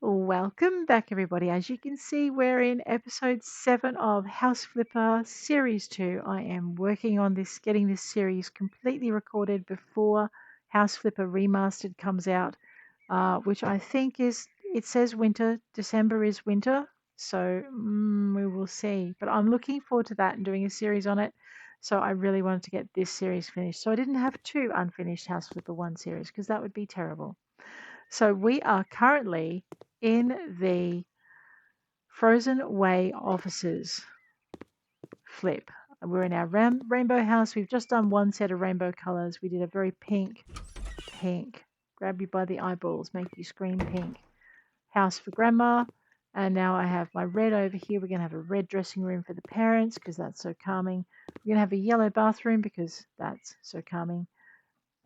Welcome back, everybody. As you can see, we're in episode 7 of House Flipper Series 2. I am working on getting this series completely recorded before House Flipper Remastered comes out, which I think it says winter. December is winter, so we will see. But I'm looking forward to that and doing a series on it. So I really wanted to get this series finished. So I didn't have 2 unfinished House Flipper 1 series because that would be terrible. So we are currently in the Frozen Way offices flip. We're in our rainbow house. We've just done one set of rainbow colors. We did a very pink, grab you by the eyeballs, make you scream pink house for grandma. And now I have my red over here. We're going to have a red dressing room for the parents because that's so calming. We're going to have a yellow bathroom because that's so calming.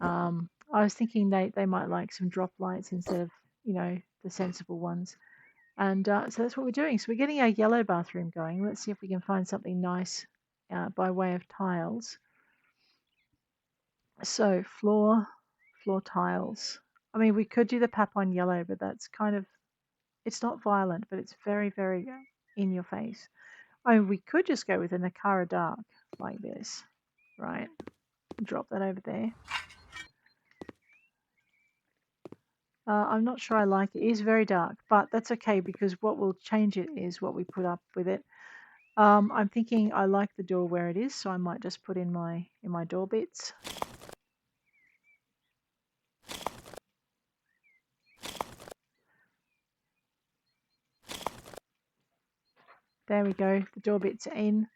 I was thinking they might like some drop lights instead of, the sensible ones. And so that's what we're doing. So we're getting our yellow bathroom going. Let's see if we can find something nice by way of tiles. So floor tiles. I mean, we could do the pap on yellow, but that's it's not violent, but it's very, very in your face. I mean, we could just go with a Nakara dark like this, right? Drop that over there. I'm not sure I like it. It is very dark, but that's okay because what will change it is what we put up with it. I'm thinking I like the door where it is, so I might just put in my door bits. There we go. The door bits are in.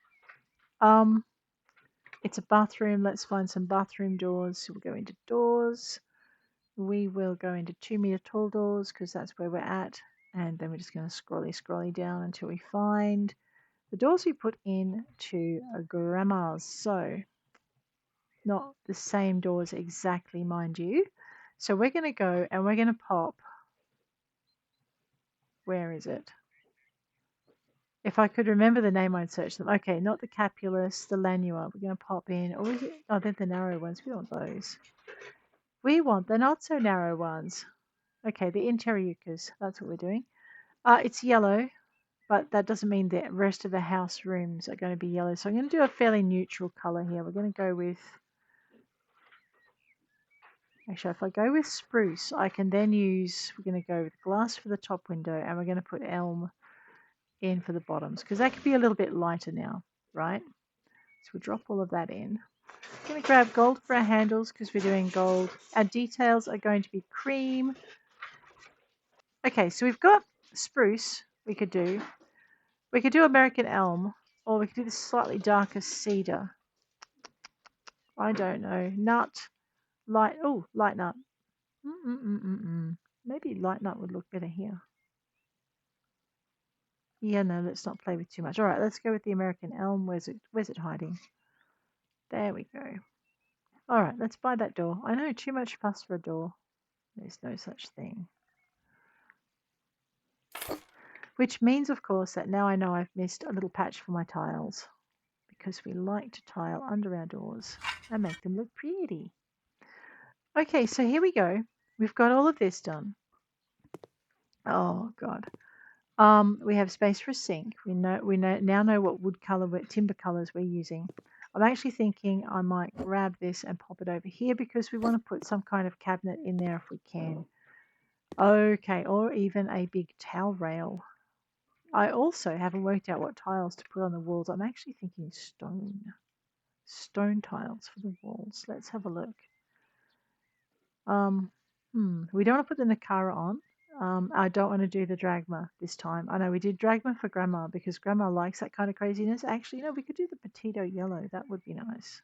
It's a bathroom. Let's find some bathroom doors. So we'll go into doors. We will go into 2-meter tall doors because that's where we're at. And then we're just going to scrolly down until we find the doors we put in to grandma's. So not the same doors exactly, mind you. So we're going to go and we're going to pop. Where is it? If I could remember the name, I'd search them. Okay, not the Capulus, the Lanua. We're going to pop in. Or is it? Oh, they're the narrow ones. We want those. We want the not so narrow ones. Okay, the Interiucas. That's what we're doing. It's yellow, but that doesn't mean the rest of the house rooms are going to be yellow. So I'm going to do a fairly neutral color here. We're going to go with. Actually, if I go with spruce, I can then use. We're going to go with glass for the top window, and we're going to put elm in for the bottoms because that could be a little bit lighter now, right? So we'll drop all of that in. I'm going to grab gold for our handles because we're doing gold. Our details are going to be cream. Okay, so we've got spruce we could do. We could do American elm, or we could do the slightly darker cedar. I don't know. Nut. Light nut. Maybe light nut would look better here. Yeah, no, let's not play with too much. All right, let's go with the American elm. Where's it hiding? There we go. All right, let's buy that door. I know, too much fuss for a door. There's no such thing. Which means, of course, that now I know I've missed a little patch for my tiles because we like to tile under our doors and make them look pretty. Okay, so here we go. We've got all of this done. Oh, God. We have space for a sink. We now know what timber colors we're using. I'm actually thinking I might grab this and pop it over here because we want to put some kind of cabinet in there if we can. Okay, or even a big towel rail. I also haven't worked out what tiles to put on the walls. I'm actually thinking stone tiles for the walls. Let's have a look. We don't want to put the Nakara on. I don't want to do the Dragma this time. I know we did Dragma for Grandma because Grandma likes that kind of craziness. Actually, no, we could do the Petito Yellow. That would be nice.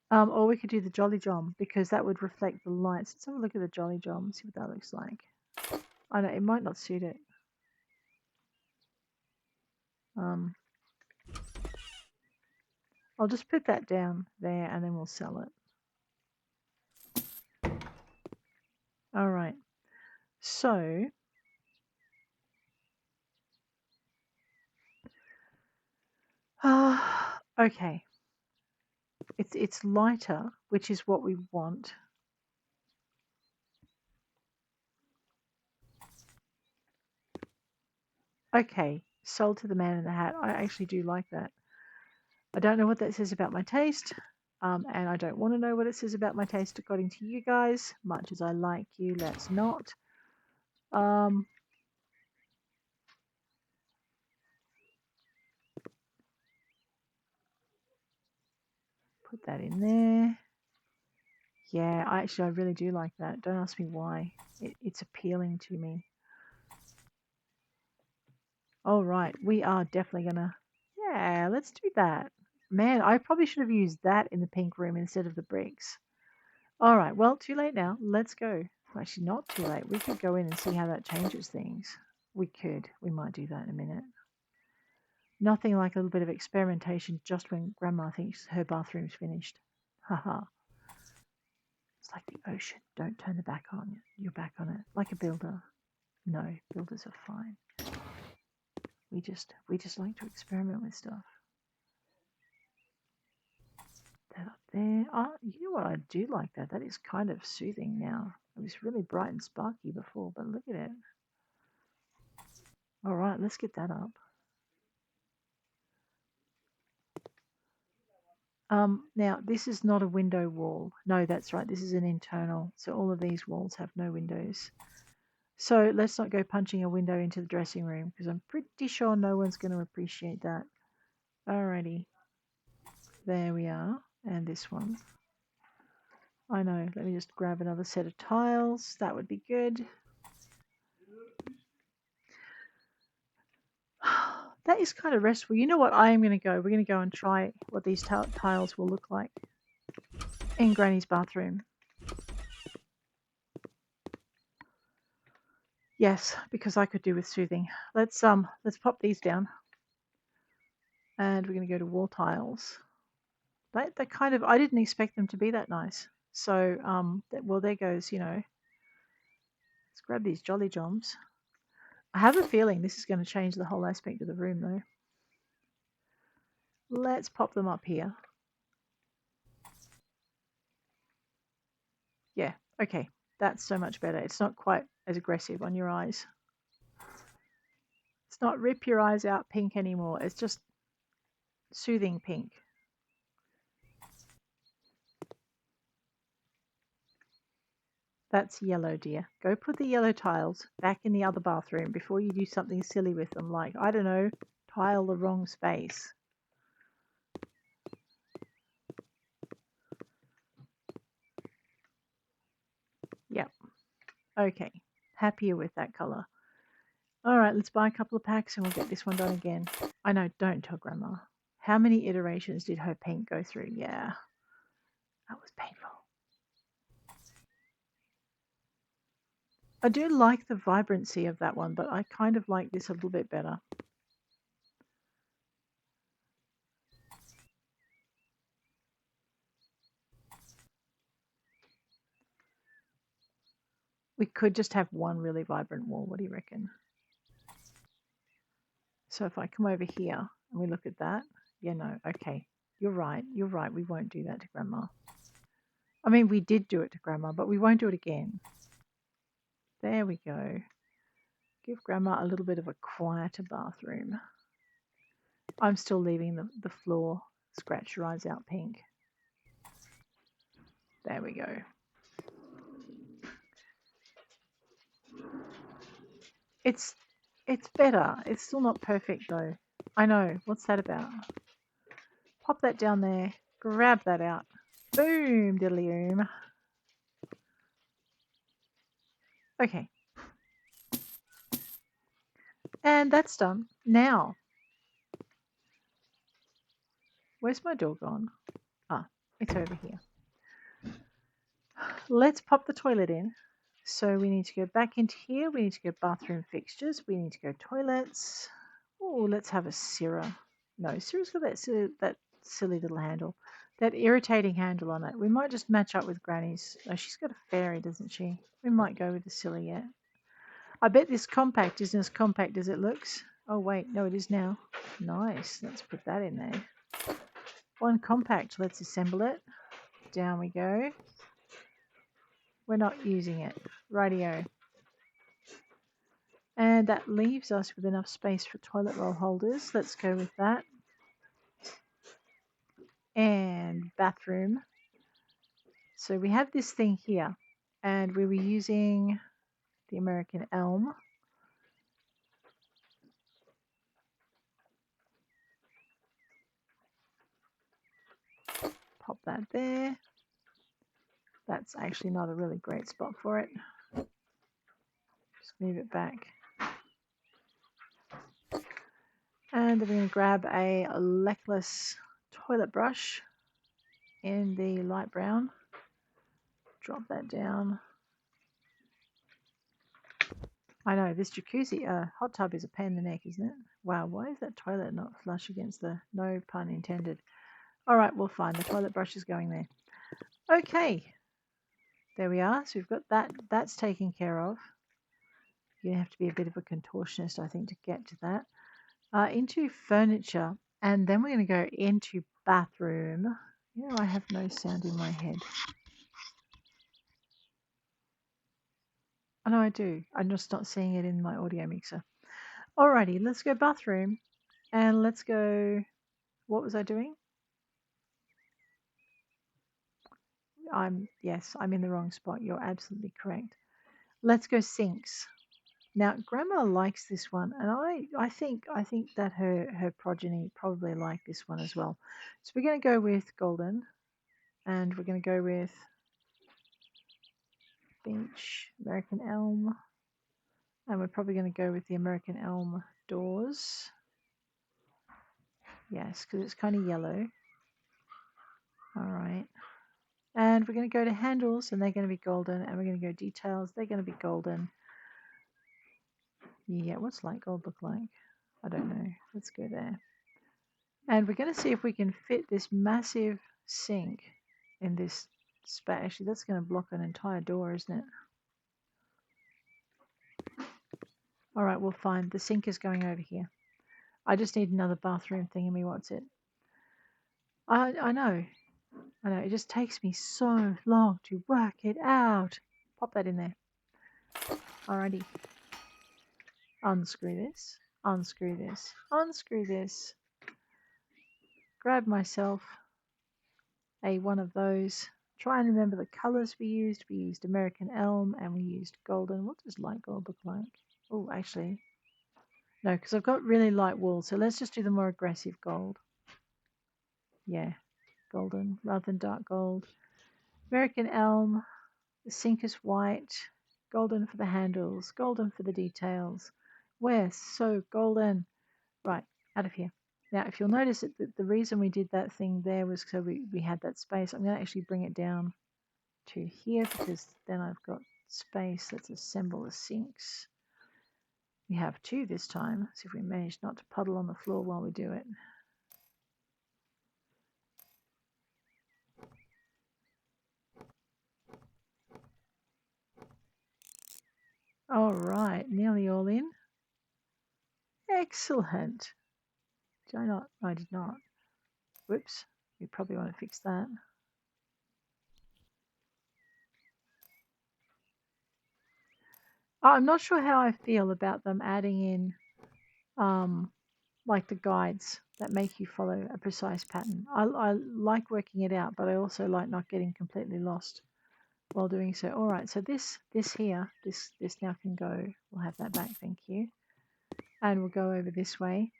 Or we could do the Jolly Jom because that would reflect the lights. Let's have a look at the Jolly Jom, see what that looks like. I know, it might not suit it. I'll just put that down there and then we'll sell it. All right. So, okay. It's lighter, which is what we want. Okay, sold to the man in the hat. I actually do like that. I don't know what that says about my taste, and I don't want to know what it says about my taste according to you guys. Much as I like you, let's not. Um, put that in there. Yeah, I really do like that. Don't ask me why. It's appealing to me. All right, we are definitely gonna. Yeah, let's do that. Man, I probably should have used that in the pink room instead of the bricks. All right, well, too late now. Let's go. Actually, not too late. We could go in and see how that changes things. We could. We might do that in a minute. Nothing like a little bit of experimentation just when Grandma thinks her bathroom's finished. Haha. It's like the ocean. Don't turn the back on. Your back on it. Like a builder. No, builders are fine. We just like to experiment with stuff. That up there. Oh, you know what? I do like that. That is kind of soothing now. It was really bright and sparky before, but look at it. All right, let's get that up. Now, this is not a window wall. No, that's right. This is an internal. So all of these walls have no windows. So let's not go punching a window into the dressing room because I'm pretty sure no one's going to appreciate that. Alrighty. There we are. And this one. I know. Let me just grab another set of tiles. That would be good. That is kind of restful. You know what? I am going to go. We're going to go and try what these tiles will look like in Granny's bathroom. Yes, because I could do with soothing. Let's pop these down. And we're going to go to wall tiles. They kind of, I didn't expect them to be that nice. So, well, there goes, let's grab these Jolly Joms. I have a feeling this is going to change the whole aspect of the room, though. Let's pop them up here. Yeah, okay. That's so much better. It's not quite as aggressive on your eyes. It's not rip your eyes out pink anymore. It's just soothing pink. That's yellow, dear. Go put the yellow tiles back in the other bathroom before you do something silly with them, like, I don't know, tile the wrong space. Yep. Okay. Happier with that colour. Alright, let's buy a couple of packs and we'll get this one done again. I know, don't tell Grandma. How many iterations did her paint go through? Yeah. That was painful. I do like the vibrancy of that one, but I kind of like this a little bit better. We could just have one really vibrant wall. What do you reckon? So if I come over here and we look at that, yeah, no, okay. You're right. You're right. We won't do that to Grandma. I mean, we did do it to Grandma, but we won't do it again. There we go. Give Grandma a little bit of a quieter bathroom. I'm still leaving the floor scratch your eyes out pink. There we go. It's better. It's still not perfect though. I know. What's that about? Pop that down there. Grab that out. Boom, diddly-oom. Okay. And that's done. Now, where's my door gone? Ah, it's over here. Let's pop the toilet in. So we need to go back into here. We need to go bathroom fixtures. We need to go toilets. Oh, let's have a Syrah. No, Syrah's got that silly little handle. That irritating handle on it. We might just match up with Granny's. Oh, she's got a fairy, doesn't she? We might go with the silly yet. I bet this compact isn't as compact as it looks. Oh, wait. No, it is now. Nice. Let's put that in there. One compact. Let's assemble it. Down we go. We're not using it. Rightio. And that leaves us with enough space for toilet roll holders. Let's go with that. And bathroom. So we have this thing here, and we were using the American elm. Pop that there. That's actually not a really great spot for it. Just move it back. And then we're going to grab a leckless toilet brush in the light brown. Drop that down. I know, this jacuzzi, hot tub is a pain in the neck, isn't it? Wow, why is that toilet not flush against the, no pun intended. All right, well, fine, the toilet brush is going there. Okay, there we are. So we've got that, that's taken care of. You have to be a bit of a contortionist, I think, to get to that. Into furniture, and then we're going to go into bathroom. You know, I have no sound in my head. Oh, no, I do. I'm just not seeing it in my audio mixer. Alrighty, let's go bathroom, and let's go. What was I doing? Yes, I'm in the wrong spot. You're absolutely correct. Let's go sinks. Now, Grandma likes this one, and I think that her progeny probably like this one as well. So we're going to go with golden, and we're going to go with beech, American elm, and we're probably going to go with the American elm doors. Yes, because it's kind of yellow. All right. And we're going to go to handles, and they're going to be golden, and we're going to go details, they're going to be golden. Yeah, what's light gold look like? I don't know. Let's go there. And we're going to see if we can fit this massive sink in this space. Actually, that's going to block an entire door, isn't it? All right, well, fine. The sink is going over here. I just need another bathroom thingy. What's it? I know. I know. It just takes me so long to work it out. Pop that in there. Alrighty. Unscrew this. Unscrew this. Unscrew this. Grab myself one of those. Try and remember the colors we used. We used American elm and we used golden. What does light gold look like? Oh, actually, no, because I've got really light wool. So let's just do the more aggressive gold. Yeah, golden rather than dark gold. American elm. The sink is white. Golden for the handles. Golden for the details. We're so golden. Right, out of here. Now, if you'll notice that the reason we did that thing there was so we had that space. I'm going to actually bring it down to here because then I've got space. Let's assemble the sinks. We have two this time. See if we manage not to puddle on the floor while we do it. All right, nearly all in. Excellent. Did I not? I did not. Whoops. We probably want to fix that. I'm not sure how I feel about them adding in like the guides that make you follow a precise pattern. I like working it out, but I also like not getting completely lost while doing so. All right, so this here, this now can go. We'll have that back, thank you. And we'll go over this way.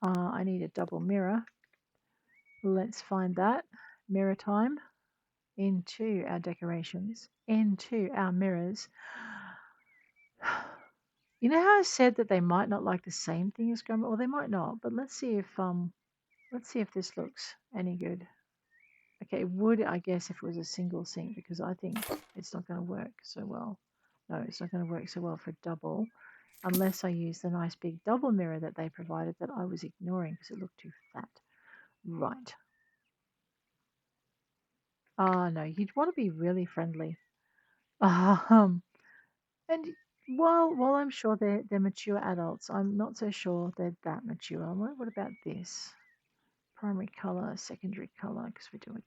I need a double mirror. Let's find that. Mirror time. Into our decorations. Into our mirrors. You know how I said that they might not like the same thing as Grandma? Well, they might not, but let's see if this looks any good. Okay, it would, I guess, if it was a single sink, because I think it's not going to work so well. No, it's not going to work so well for double, unless I use the nice big double mirror that they provided that I was ignoring because it looked too fat. Right. No, you'd want to be really friendly. And while I'm sure they're mature adults, I'm not so sure they're that mature. What about this? Primary color, secondary color, because we're doing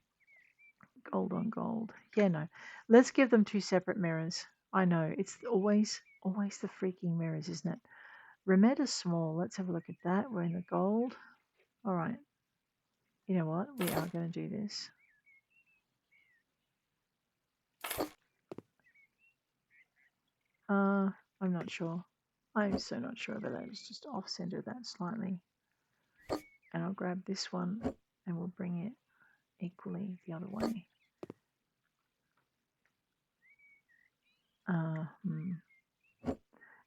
gold on gold. Yeah, no. Let's give them two separate mirrors. I know. It's always the freaking mirrors, isn't it? Remeta small. Let's have a look at that. We're in the gold. All right. You know what? We are going to do this. I'm not sure. I'm so not sure about that. Let's just off-center that slightly. And I'll grab this one and we'll bring it equally the other way.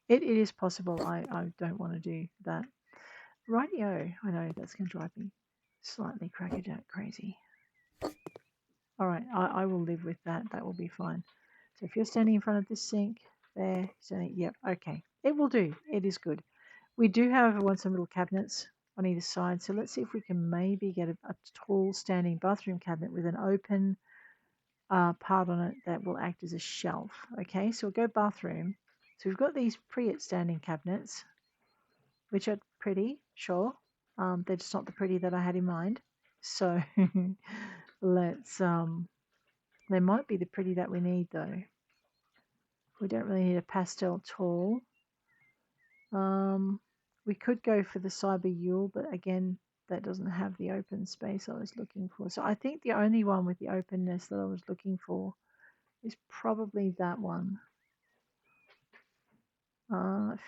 It is possible. I don't want to do that. Rightio. I know that's going to drive me slightly crackerjack crazy. All right, I will live with that. That will be fine. So if you're standing in front of this sink, there, standing, yep, okay. It will do. It is good. We do, however, want some little cabinets on either side. So let's see if we can maybe get a tall standing bathroom cabinet with an open part on it that will act as a shelf. Okay, so we'll go bathroom. So we've got these Priet standing cabinets, which are pretty, sure. They're just not the pretty that I had in mind. So let's they might be the pretty that we need though. We don't really need a pastel tall. We could go for the Cyber Yule, but again, that doesn't have the open space I was looking for. So I think the only one with the openness that I was looking for is probably that one.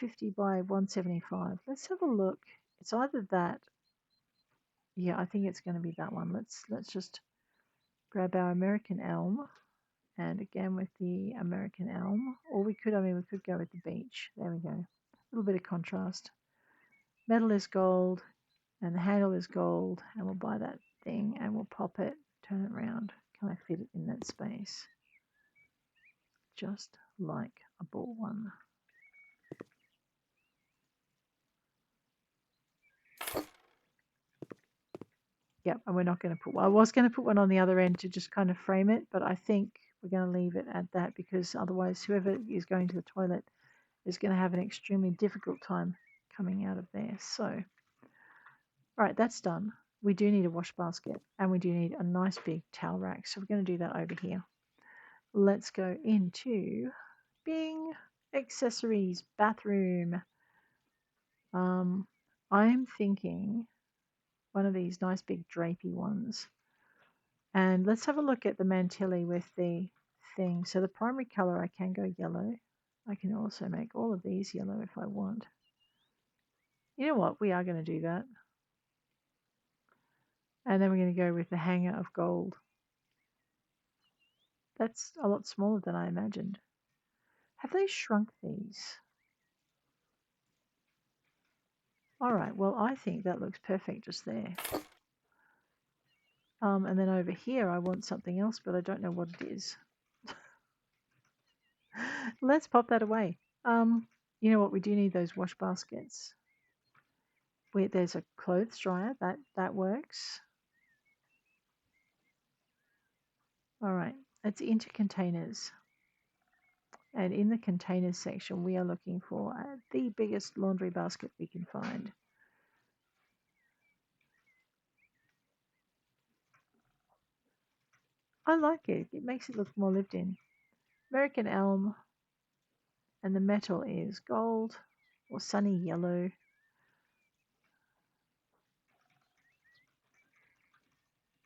50 by 175. Let's have a look. It's either that. Yeah, I think it's going to be that one. Let's just grab our American elm, and again with the American elm, or we could go with the beech. There we go. A little bit of contrast. Metal is gold, and the handle is gold, and we'll buy that thing and we'll pop it, turn it around. Can I fit it in that space? Just like I bought one. Yep, and we're not going to put one. I was going to put one on the other end to just kind of frame it, but I think we're going to leave it at that because otherwise whoever is going to the toilet is going to have an extremely difficult time coming out of there. So, all right, that's done. We do need a wash basket and we do need a nice big towel rack. So we're going to do that over here. Let's go into Bing, accessories, bathroom. I'm thinking one of these nice big drapey ones. And let's have a look at the Mantilli with the thing. So the primary color, I can go yellow. I can also make all of these yellow if I want. You know what? We are going to do that. And then we're going to go with the hanger of gold. That's a lot smaller than I imagined. Have they shrunk these? All right, well, I think that looks perfect just there. And then over here, I want something else, but I don't know what it is. Let's pop that away. You know what? We do need those wash baskets. There's a clothes dryer. That works. All right, it's into containers. And in the containers section, we are looking for the biggest laundry basket we can find. I like it. It makes it look more lived in. American elm, and the metal is gold or sunny yellow.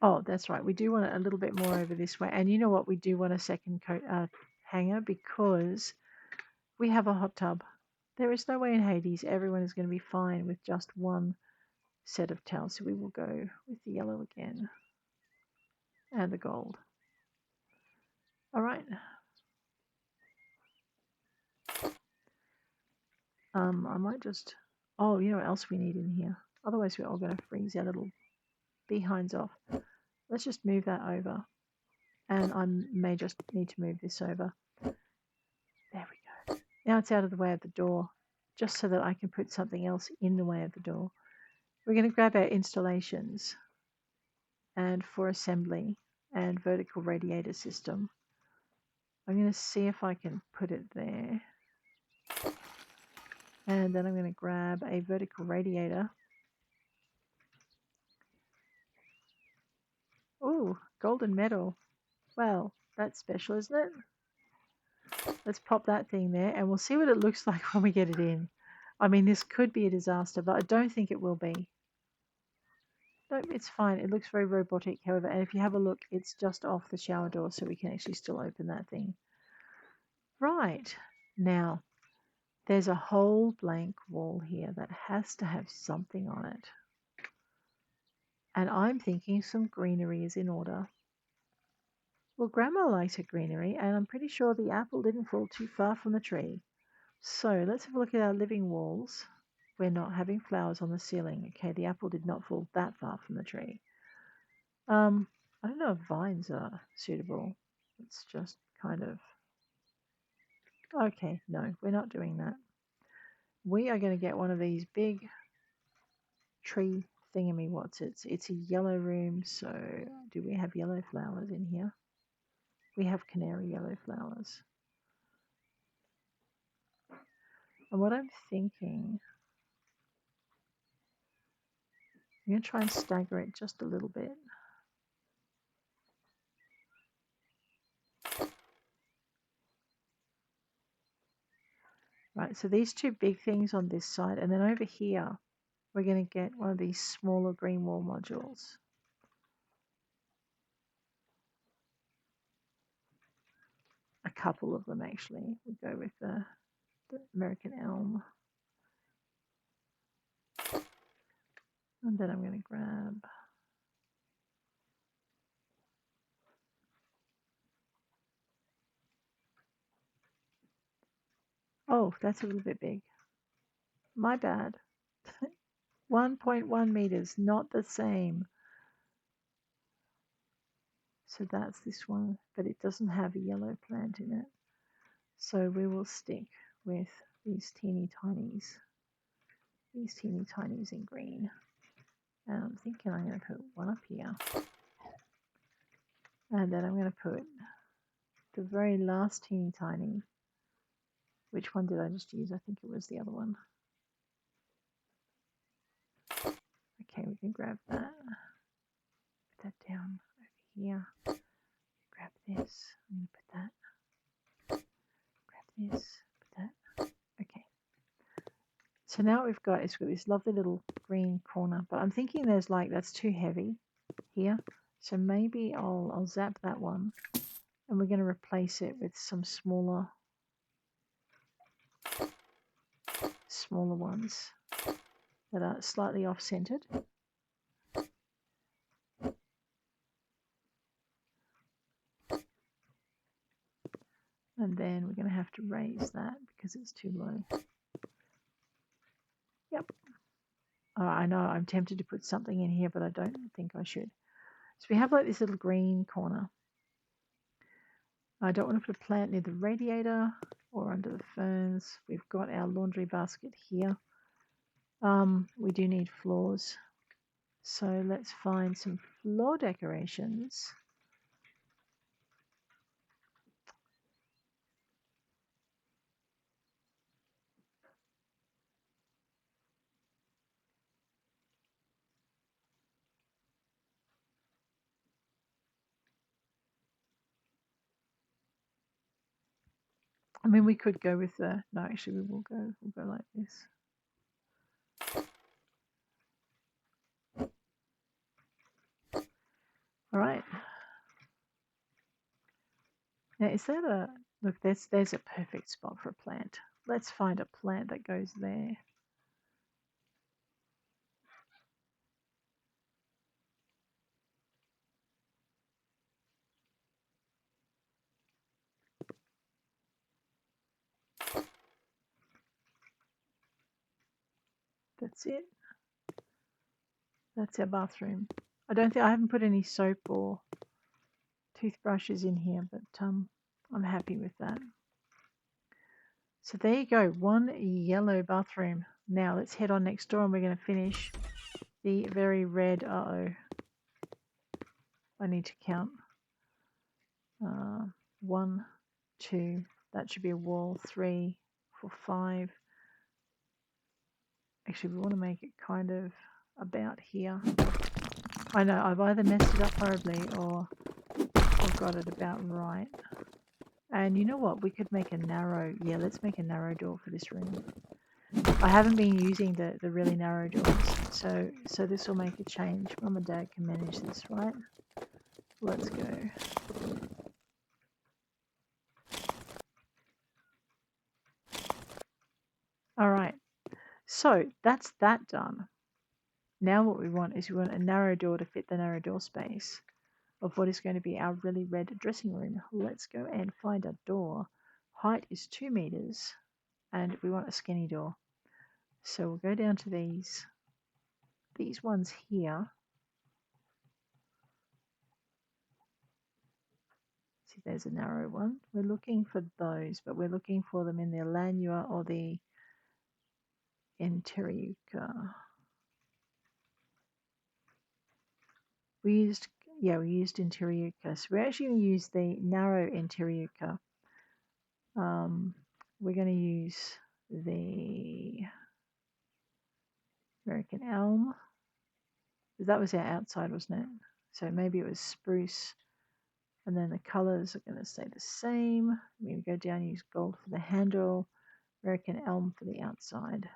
Oh, that's right. We do want it a little bit more over this way. And you know what? We do want a second coat hanger because we have a hot tub. There is no way in Hades everyone is going to be fine with just one set of towels. So we will go with the yellow again and the gold. All right. I might just, oh, you know what else we need in here? Otherwise we're all going to freeze our little behinds off. Let's just move that over. And I may just need to move this over. There we go. Now it's out of the way of the door, just so that I can put something else in the way of the door. We're going to grab our installations and for assembly and vertical radiator system. I'm going to see if I can put it there. And then I'm going to grab a vertical radiator. Oh, golden metal. Well, that's special, isn't it? Let's pop that thing there and we'll see what it looks like when we get it in. I mean, this could be a disaster, but I don't think it will be. No, it's fine. It looks very robotic, however, and if you have a look, it's just off the shower door, so we can actually still open that thing. Right. Now, there's a whole blank wall here that has to have something on it. And I'm thinking some greenery is in order. Well, Grandma likes her greenery, and I'm pretty sure the apple didn't fall too far from the tree. So let's have a look at our living walls. We're not having flowers on the ceiling. Okay, the apple did not fall that far from the tree. I don't know if vines are suitable. It's just kind of... Okay, no, we're not doing that. We are going to get one of these big tree thingamywhatsits. It's a yellow room, so do we have yellow flowers in here? We have canary yellow flowers. And what I'm thinking, I'm going to try and stagger it just a little bit. Right, so these two big things on this side, and then over here, we're going to get one of these smaller green wall modules. A couple of them, actually. We'll go with the American elm. And then I'm going to grab... Oh, that's a little bit big. My bad. 1.1 meters, not the same. So that's this one, but it doesn't have a yellow plant in it. So we will stick with these teeny tinies in green. And I'm thinking I'm going to put one up here. And then I'm going to put the very last teeny tiny. Which one did I just use? I think it was the other one. Okay, we can grab that. Put that down over here. Grab this. I'm going to put that. Grab this. Put that. Okay. So now we've got, it's got this lovely little green corner, but I'm thinking there's like, that's too heavy here. So maybe I'll zap that one and we're going to replace it with some smaller ones that are slightly off-centered. And then we're going to have to raise that because it's too low. Yep. Oh, I know I'm tempted to put something in here, but I don't think I should. So we have like this little green corner. I don't want to put a plant near the radiator or under the ferns. We've got our laundry basket here. We do need floors. So let's find some floor decorations. I mean, we could go with the... No, actually, we'll go like this. All right. Now, is that a... Look, there's a perfect spot for a plant. Let's find a plant that goes there. That's it. That's our bathroom. I haven't put any soap or toothbrushes in here, but I'm happy with that. So there you go, one yellow bathroom. Now let's head on next door and we're going to finish the very red... Uh-oh. I need to count. 1, 2, that should be a wall. 3, 4, 5. Actually, we want to make it kind of about here. I know, I've either messed it up horribly or got it about right. And you know what? We could make a narrow, yeah, let's make a narrow door for this room. I haven't been using the really narrow doors, so this will make a change. Mum and Dad can manage this, right? Let's go. All right, so that's that done. Now what we want is we want a narrow door to fit the narrow door space of what is going to be our really red dressing room. Let's go and find a door. Height is 2 meters and we want a skinny door. So we'll go down to these ones here. See, there's a narrow one. We're looking for those, but we're looking for them in the Lanua or the Interiuca. We used Interiuca. So we're actually going to use the narrow Interiuca. We're going to use the American Elm. That was our outside, wasn't it? So maybe it was spruce. And then the colors are going to stay the same. We're going to go down and use gold for the handle, American Elm for the outside.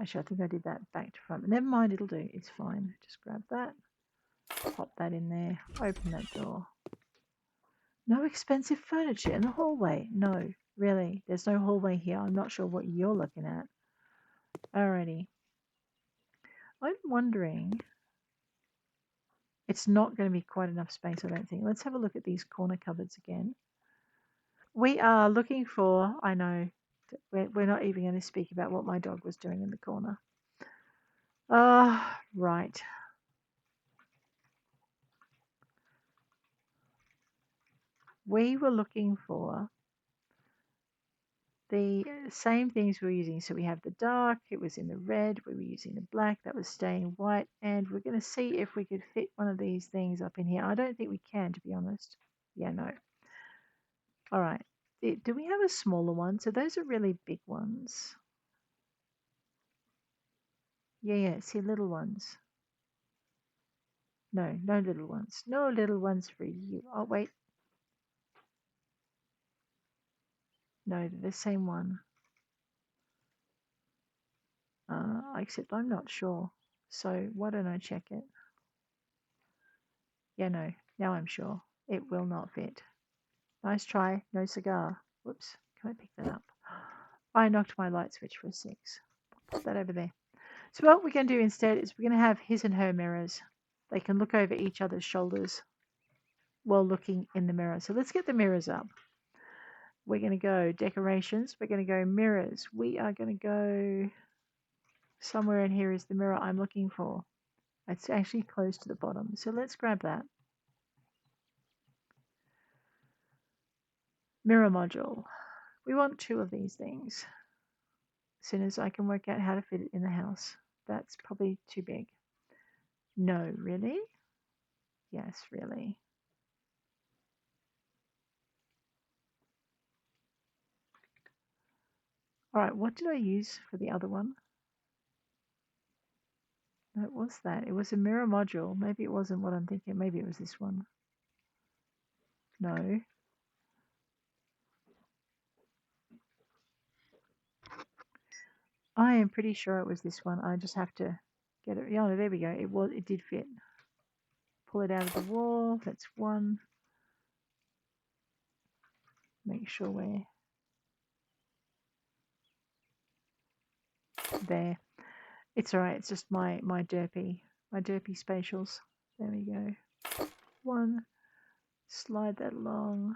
Actually, I think I did that back to front. But never mind, it'll do. It's fine. Just grab that, pop that in there, open that door. No expensive furniture in the hallway. No, really. There's no hallway here. I'm not sure what you're looking at. Alrighty. I'm wondering... It's not going to be quite enough space, I don't think. Let's have a look at these corner cupboards again. We are looking for... I know. We're not even going to speak about what my dog was doing in the corner. Right. We were looking for the same things we were using. So we have the dark, it was in the red, we were using the black, that was staying white, and we're going to see if we could fit one of these things up in here. I don't think we can, to be honest. Yeah, no. All right. Do we have a smaller one? So those are really big ones. Yeah, see little ones. No, no little ones. No little ones for you. Oh, wait. No, they're the same one. Except I'm not sure. So why don't I check it? Yeah, no. Now I'm sure. It will not fit. Nice try. No cigar. Whoops. Can I pick that up? I knocked my light switch for a 6. Put that over there. So what we're going to do instead is we're going to have his and her mirrors. They can look over each other's shoulders while looking in the mirror. So let's get the mirrors up. We're going to go decorations. We're going to go mirrors. We are going to go somewhere in here is the mirror I'm looking for. It's actually close to the bottom. So let's grab that. Mirror module. We want 2 of these things. As soon as I can work out how to fit it in the house. That's probably too big. No, really? Yes, really. All right, what did I use for the other one? No, it was that. It was a mirror module. Maybe it wasn't what I'm thinking. Maybe it was this one. No. I am pretty sure it was this one. I just have to get it. Yeah, there we go. It did fit. Pull it out of the wall. That's one. Make sure we're there. It's all right. It's just my derpy spatials. There we go. One. Slide that along.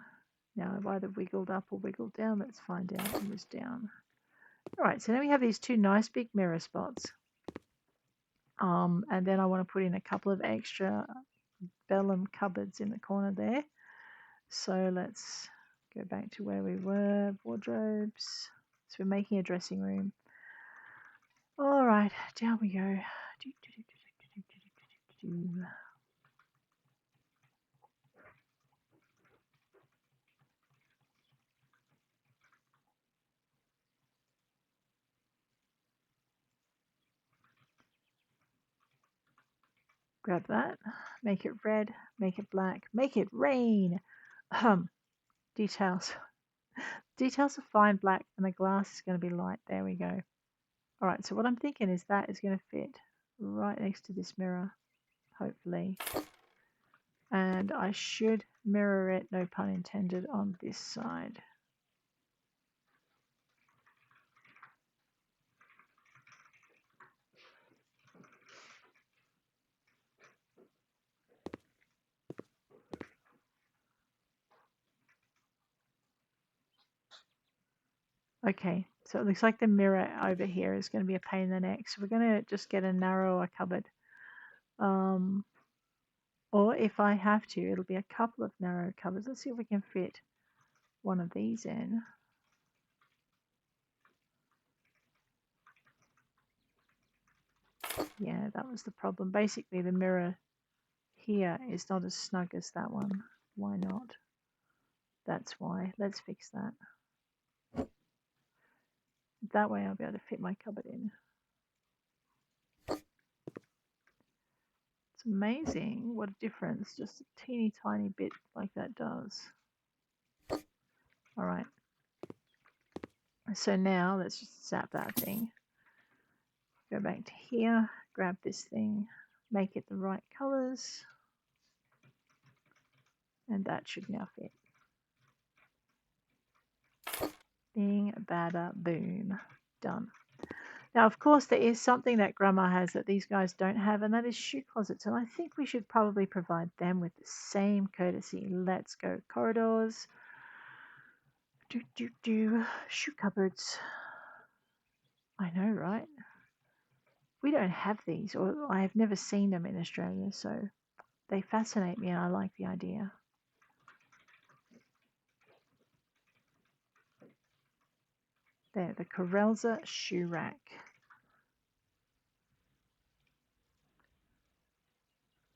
Now I've either wiggled up or wiggled down. Let's find out. It was down. All right. So now we have these 2 nice big mirror spots. And then I want to put in a couple of extra vellum cupboards in the corner there. So let's go back to where we were. Wardrobes. So we're making a dressing room. All right, down we go. Grab that. Make it red. Make it black. Make it rain. Details. Details are fine black and the glass is going to be light. There we go. All right, so what I'm thinking is that is going to fit right next to this mirror, hopefully. And I should mirror it, no pun intended, on this side. Okay, so it looks like the mirror over here is going to be a pain in the neck. So we're going to just get a narrower cupboard. Or if I have to, it'll be a couple of narrow cupboards. Let's see if we can fit one of these in. Yeah, that was the problem. Basically, the mirror here is not as snug as that one. Why not? That's why. Let's fix that. That way I'll be able to fit my cupboard in. It's amazing what a difference just a teeny tiny bit like that does. All right. So now let's just zap that thing. Go back to here, grab this thing, make it the right colors, and that should now fit. Bing, bada, boom. Done. Now, of course, there is something that Grandma has that these guys don't have, and that is shoe closets. And I think we should probably provide them with the same courtesy. Let's go corridors. Shoe cupboards. I know, right? We don't have these, or I have never seen them in Australia, so they fascinate me and I like the idea. There, the Corelza shoe rack.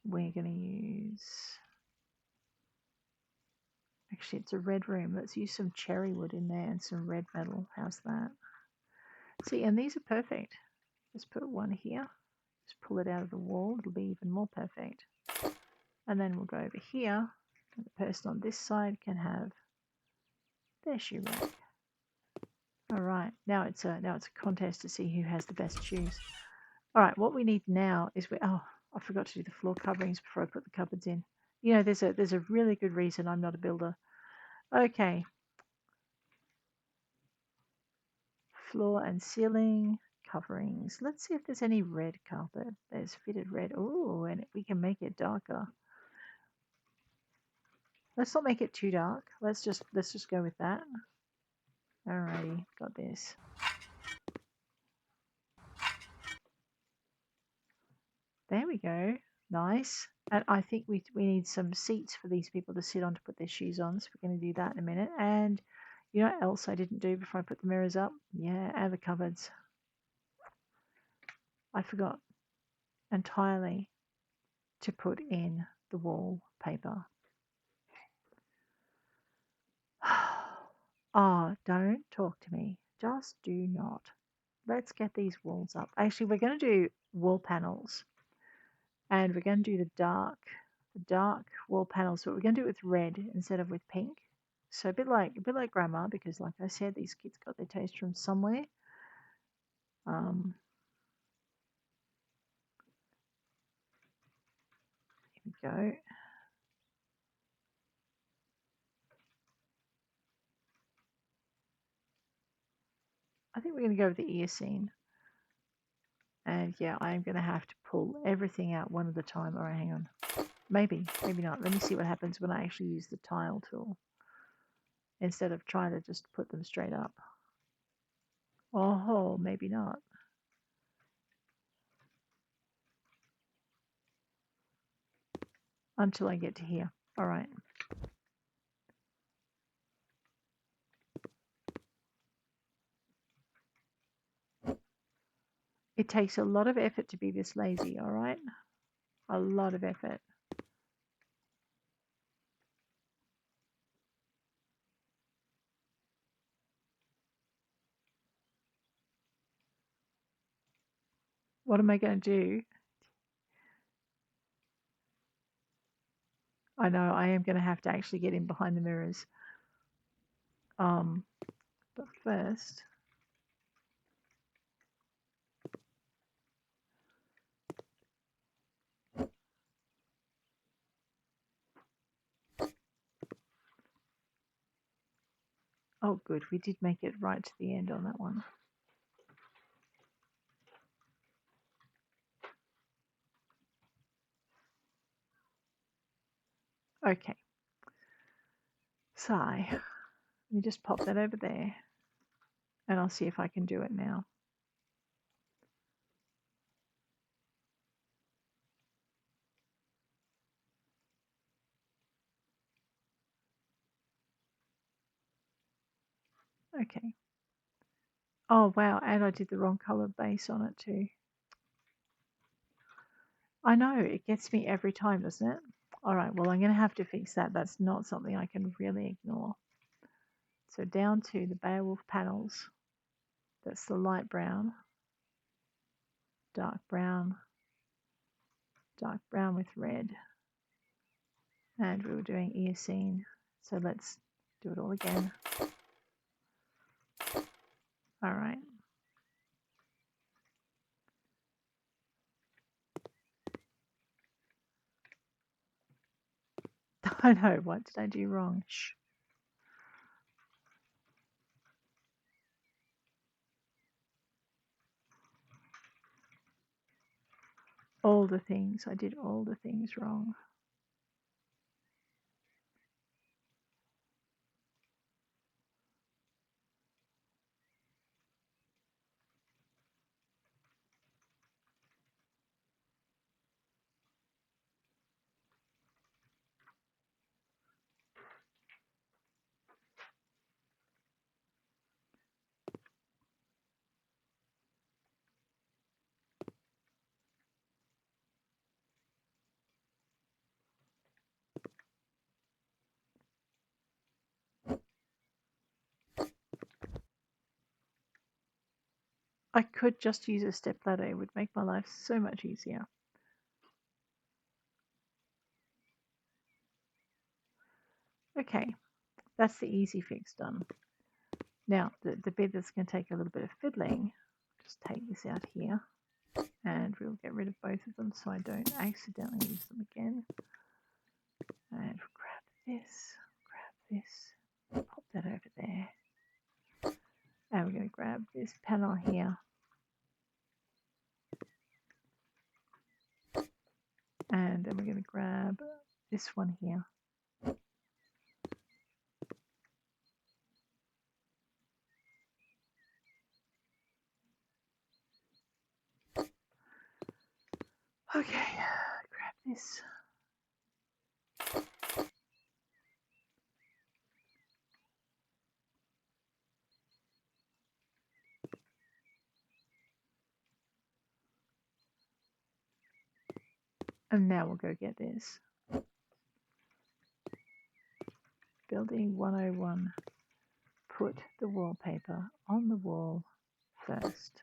We're going to use... Actually, it's a red room. Let's use some cherry wood in there and some red metal. How's that? See, and these are perfect. Just put one here. Just pull it out of the wall. It'll be even more perfect. And then we'll go over here. And the person on this side can have their shoe rack. All right. Now it's a contest to see who has the best shoes. All right. What we need now is I forgot to do the floor coverings before I put the cupboards in. You know, there's a really good reason I'm not a builder. Okay. Floor and ceiling coverings. Let's see if there's any red carpet. There's fitted red. Oh, and we can make it darker. Let's not make it too dark. Let's just go with that. Alrighty, got this. There we go. Nice. And I think we need some seats for these people to sit on to put their shoes on. So we're going to do that in a minute. And you know what else I didn't do before I put the mirrors up? Yeah, and the cupboards. I forgot entirely to put in the wallpaper. Oh, don't talk to me. Just do not. Let's get these walls up. Actually, we're going to do wall panels. And we're going to do the dark wall panels, but we're going to do it with red instead of with pink. So a bit like Grandma, because like I said, these kids got their taste from somewhere. Here we go. I think we're going to go with the ear scene. And yeah, I'm going to have to pull everything out one at a time. All right, hang on. Maybe not. Let me see what happens when I actually use the tile tool instead of trying to just put them straight up. Oh, maybe not. Until I get to here. All right. It takes a lot of effort to be this lazy, all right? A lot of effort. What am I going to do? I know I am going to have to actually get in behind the mirrors. But first, oh good, we did make it right to the end on that one. Okay, so let me just pop that over there and I'll see if I can do it now. Okay. Oh wow, and I did the wrong color base on it too. I know, it gets me every time, doesn't it? Alright, well I'm going to have to fix that. That's not something I can really ignore. So down to the Beowulf panels. That's the light brown, dark brown with red. And we were doing Eocene. So let's do it all again. Alright. I know, what did I do wrong? Shh. All the things. I did all the things wrong. I could just use a step ladder. It would make my life so much easier. Okay, that's the easy fix done. Now, the bit that's going to take a little bit of fiddling, just take this out here, and we'll get rid of both of them so I don't accidentally use them again. And grab this, pop that over there. And we're going to grab this panel here. And then we're going to grab this one here. Okay, grab this. And now we'll go get this. Building 101. Put the wallpaper on the wall first.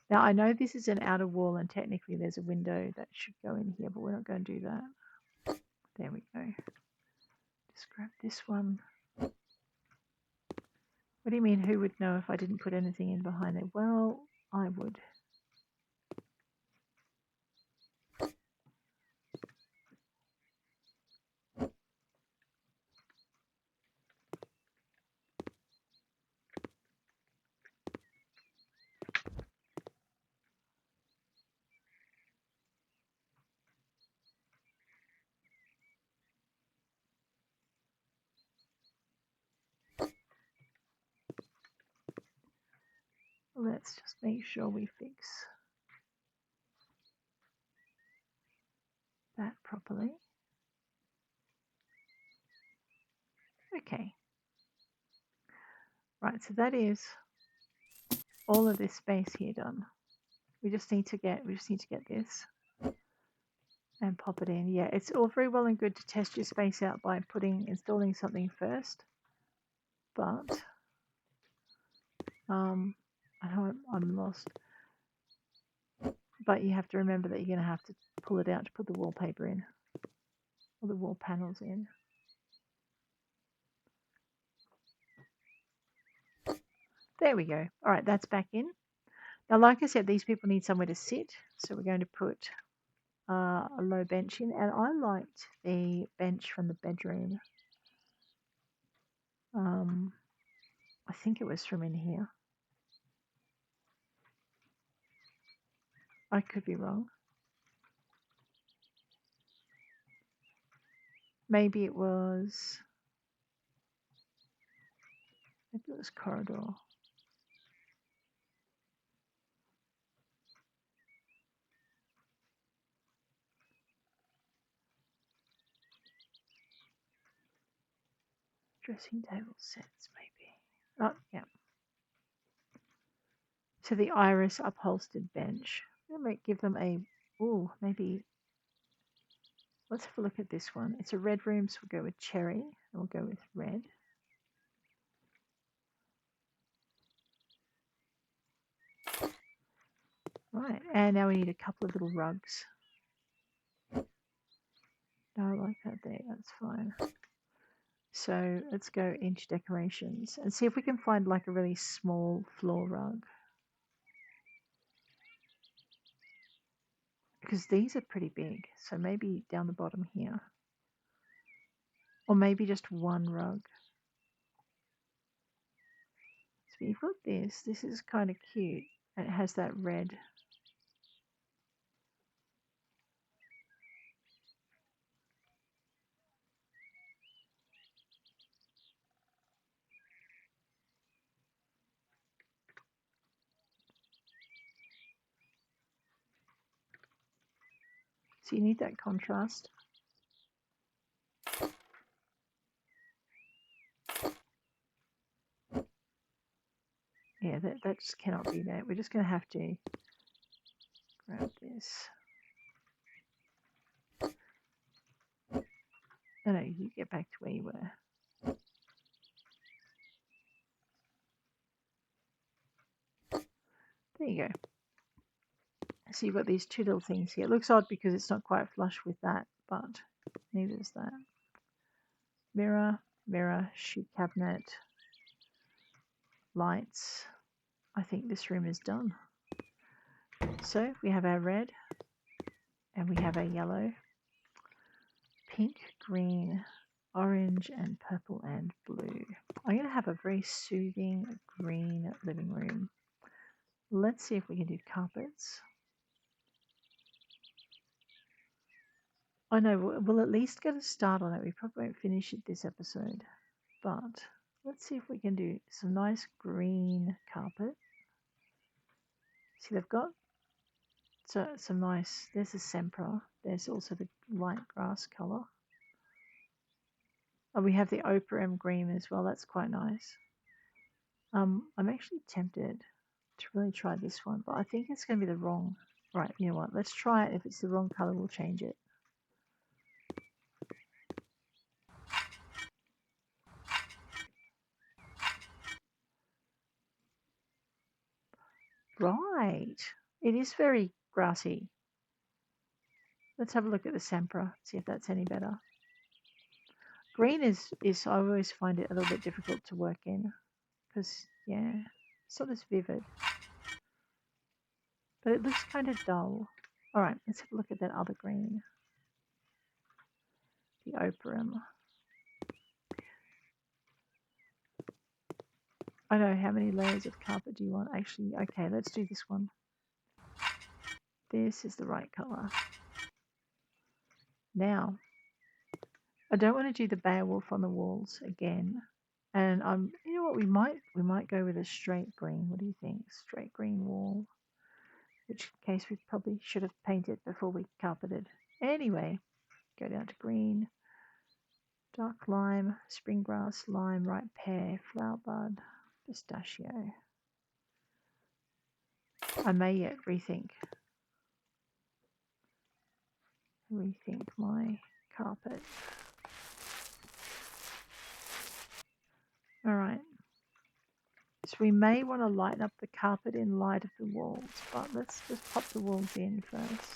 Now I know this is an outer wall and technically there's a window that should go in here, but we're not going to do that. There we go. Just grab this one. What do you mean, who would know if I didn't put anything in behind it? Well, I would. Let's just make sure we fix that properly. Okay. Right, so that is all of this space here done. We just need to get this and pop it in. Yeah, it's all very well and good to test your space out by installing something first, but I know I'm lost. But you have to remember that you're going to have to pull it out to put the wallpaper in, or the wall panels in. There we go. All right, that's back in. Now, like I said, these people need somewhere to sit, so we're going to put a low bench in. And I liked the bench from the bedroom. I think it was from in here. I could be wrong. Maybe it was corridor. Dressing table sets, maybe. Oh, yeah. So the iris upholstered bench. I might give them a, maybe, let's have a look at this one. It's a red room, so we'll go with cherry, and we'll go with red. Right, and now we need a couple of little rugs. No, I like that there, that's fine. So let's go into decorations and see if we can find like a really small floor rug. Because these are pretty big, so maybe down the bottom here. Or maybe just one rug. So you've got this. This is kind of cute. And it has that red. So you need that contrast. Yeah, that just cannot be there. We're just going to have to grab this. No, you get back to where you were. There you go. So you've got these two little things here. It looks odd because it's not quite flush with that, but neither is that. Mirror, mirror, shoe cabinet, lights. I think this room is done. So we have our red and we have our yellow, pink, green, orange and purple and blue. I'm going to have a very soothing green living room. Let's see if we can do carpets. I know we'll at least get a start on it. We probably won't finish it this episode, but let's see if we can do some nice green carpet. See, they've got some nice, there's a Sempra, there's also the light grass colour. And we have the Oprah green as well, that's quite nice. I'm actually tempted to really try this one, but I think it's going to be the wrong. Right, you know what, let's try it. If it's the wrong colour, we'll change it. Right, it is very grassy. Let's have a look at the Sempra, see if that's any better. Green is I always find it a little bit difficult to work in because, yeah, it's not as vivid. But it looks kind of dull. All right, let's have a look at that other green. The Operum. I know, how many layers of carpet do you want? Actually, okay, let's do this one. This is the right colour. Now, I don't want to do the Beowulf on the walls again. And you know what, we might go with a straight green. What do you think? Straight green wall. Which case we probably should have painted before we carpeted. Anyway, go down to green. Dark lime, spring grass, lime, ripe pear, flower bud, pistachio. I may yet rethink my carpet. All right. So we may want to lighten up the carpet in light of the walls, but let's just pop the walls in first.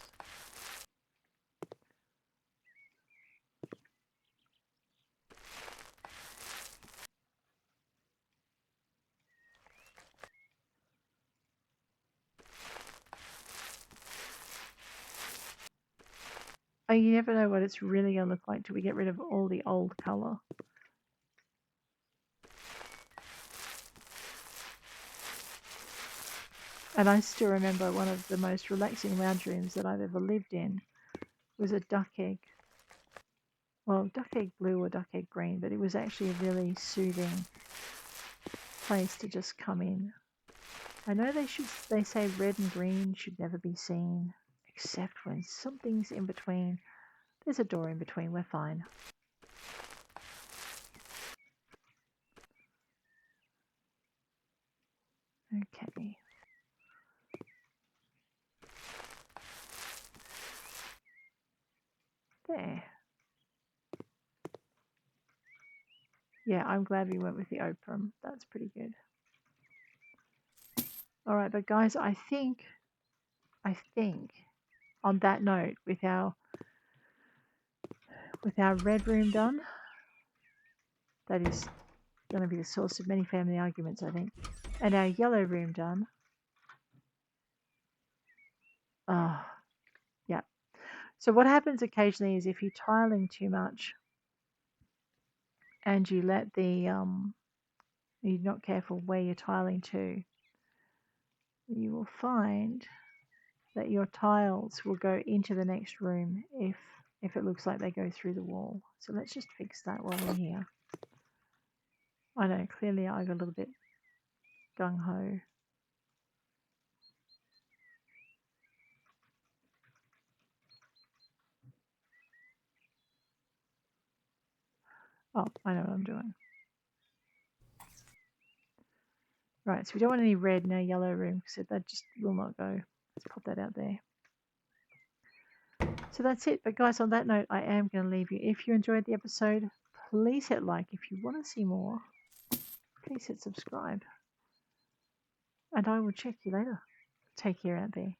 Oh, you never know what it's really going to look like till we get rid of all the old colour. And I still remember one of the most relaxing lounge rooms that I've ever lived in was a duck egg. Well, duck egg blue or duck egg green, but it was actually a really soothing place to just come in. I know they say red and green should never be seen, except when something's in between. There's a door in between, we're fine. Okay. There. Yeah, I'm glad we went with the Oprah. That's pretty good. All right, but guys, I think on that note, with our red room done, that is going to be the source of many family arguments, I think, and our yellow room done. Oh, yeah. So what happens occasionally is if you're tiling too much and you let the you're not careful where you're tiling to, you will find that your tiles will go into the next room if it looks like they go through the wall. So let's just fix that while we're here. I know, clearly I got a little bit gung-ho. Oh, I know what I'm doing. Right, so we don't want any red in our yellow room because that just will not go. Let's pop that out there. So that's it. But guys, on that note, I am going to leave you. If you enjoyed the episode, please hit like. If you want to see more, please hit subscribe. And I will check you later. Take care out there.